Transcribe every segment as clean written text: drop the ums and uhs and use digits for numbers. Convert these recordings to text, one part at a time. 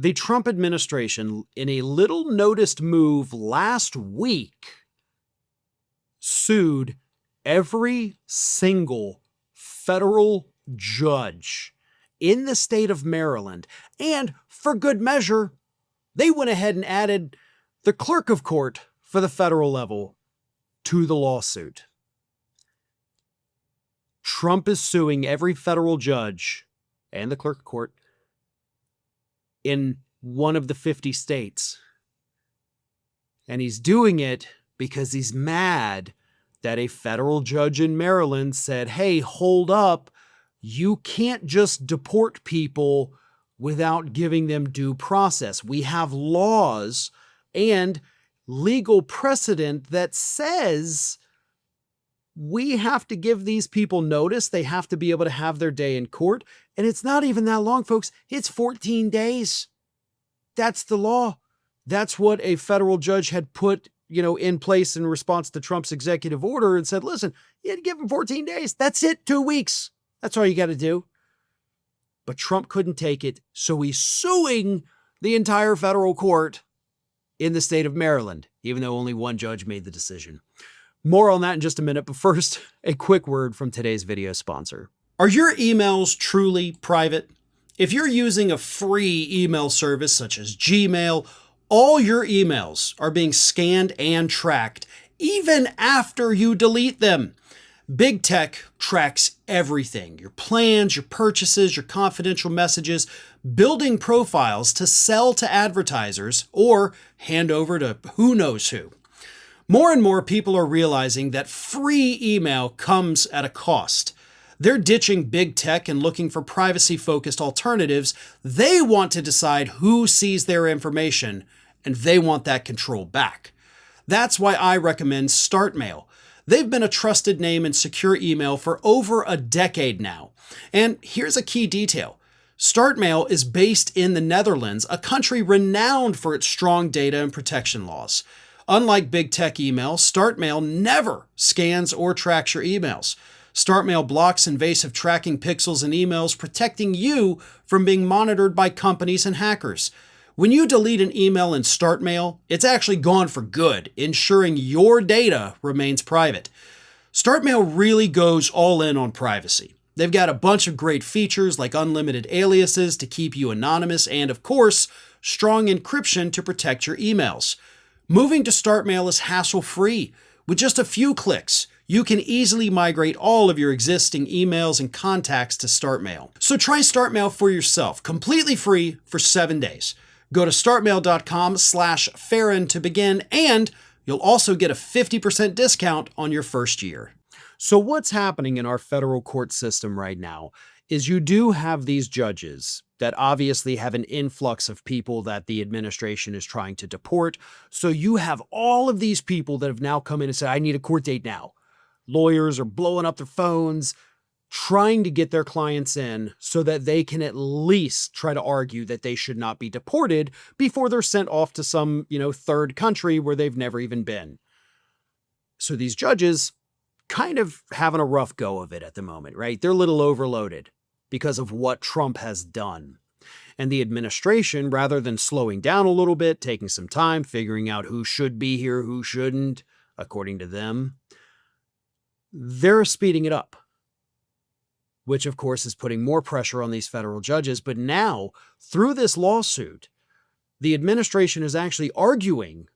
The Trump administration, in a little noticed move last week, sued every single federal judge in the state of Maryland. And for good measure, they went ahead and added the clerk of court for the federal level to the lawsuit. Trump is suing every federal judge and the clerk of court in one of the 50 states. And he's doing it because he's mad that a federal judge in Maryland said, hey, hold up, you can't just deport people without giving them due process. We have laws and legal precedent that says we have to give these people notice. They have to be able to have their day in court. And it's not even that long, folks. It's 14 days. That's the law. That's what a federal judge had put, in place in response to Trump's executive order and said, listen, you had to give them 14 days. That's it. 2 weeks. That's all you got to do. But Trump couldn't take it. So he's suing the entire federal court in the state of Maryland, even though only one judge made the decision. More on that in just a minute, but first, a quick word from today's video sponsor. Are your emails truly private? If you're using a free email service such as Gmail, all your emails are being scanned and tracked, even after you delete them. Big tech tracks everything, your plans, your purchases, your confidential messages, building profiles to sell to advertisers or hand over to who knows who. More and more people are realizing that free email comes at a cost. They're ditching big tech and looking for privacy-focused alternatives. They want to decide who sees their information, and they want that control back. That's why I recommend StartMail. They've been a trusted name in secure email for over a decade now. And here's a key detail. StartMail is based in the Netherlands, a country renowned for its strong data and protection laws. Unlike big tech email, StartMail never scans or tracks your emails. StartMail blocks invasive tracking pixels in emails, protecting you from being monitored by companies and hackers. When you delete an email in StartMail, it's actually gone for good, ensuring your data remains private. StartMail really goes all in on privacy. They've got a bunch of great features like unlimited aliases to keep you anonymous and, of course, strong encryption to protect your emails. Moving to StartMail is hassle-free. With just a few clicks, you can easily migrate all of your existing emails and contacts to StartMail. So try StartMail for yourself, completely free for 7 days. Go to startmail.com/Farron to begin, and you'll also get a 50% discount on your first year. So what's happening in our federal court system right now is you do have these judges that obviously have an influx of people that the administration is trying to deport. So you have all of these people that have now come in and said, I need a court date now. Lawyers are blowing up their phones, trying to get their clients in so that they can at least try to argue that they should not be deported before they're sent off to some, third country where they've never even been. So these judges kind of having a rough go of it at the moment, right? They're a little overloaded because of what Trump has done. And the administration, rather than slowing down a little bit, taking some time, figuring out who should be here, who shouldn't, according to them, they're speeding it up, which of course is putting more pressure on these federal judges. But now, through this lawsuit, the administration is actually arguing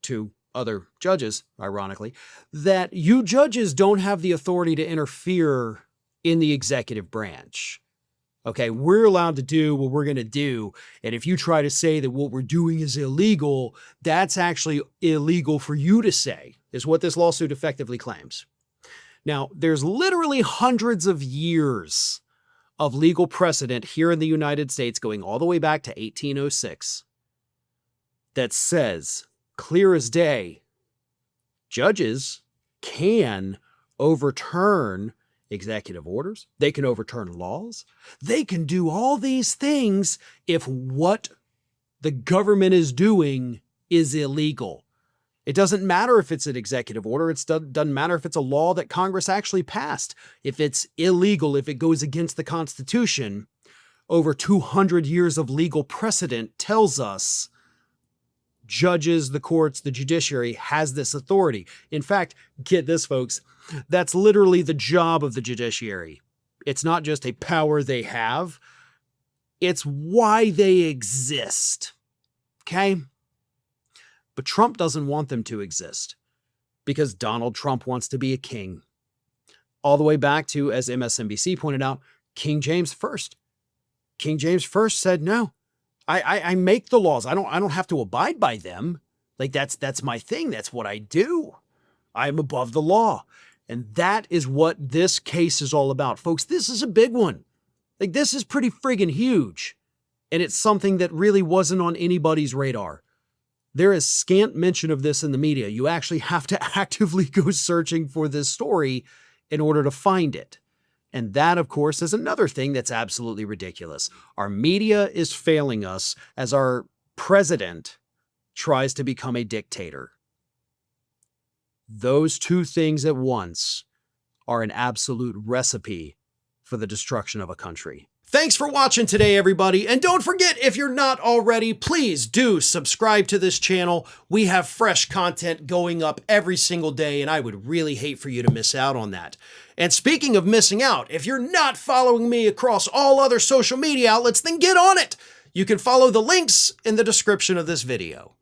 to other judges, ironically, that you judges don't have the authority to interfere in the executive branch. Okay, we're allowed to do what we're going to do. And if you try to say that what we're doing is illegal, that's actually illegal for you to say, is what this lawsuit effectively claims. Now, there's literally hundreds of years of legal precedent here in the United States, going all the way back to 1806, that says, clear as day, judges can overturn executive orders. They can overturn laws. They can do all these things if what the government is doing is illegal. It doesn't matter if it's an executive order. It doesn't matter if it's a law that Congress actually passed. If it's illegal, if it goes against the Constitution, over 200 years of legal precedent tells us judges, the courts, the judiciary has this authority. In fact, get this, folks, that's literally the job of the judiciary. It's not just a power they have, it's why they exist. Okay? But Trump doesn't want them to exist because Donald Trump wants to be a king. All the way back to, as MSNBC pointed out, King James I. King James I said, no, I make the laws. I don't have to abide by them. Like that's my thing. That's what I do. I'm above the law. And that is what this case is all about. Folks, this is a big one. Like this is pretty friggin' huge. And it's something that really wasn't on anybody's radar. There is scant mention of this in the media. You actually have to actively go searching for this story in order to find it. And that, of course, is another thing that's absolutely ridiculous. Our media is failing us as our president tries to become a dictator. Those two things at once are an absolute recipe for the destruction of a country. Thanks for watching today, everybody. And don't forget, if you're not already, please do subscribe to this channel. We have fresh content going up every single day, and I would really hate for you to miss out on that. And speaking of missing out, if you're not following me across all other social media outlets, then get on it. You can follow the links in the description of this video.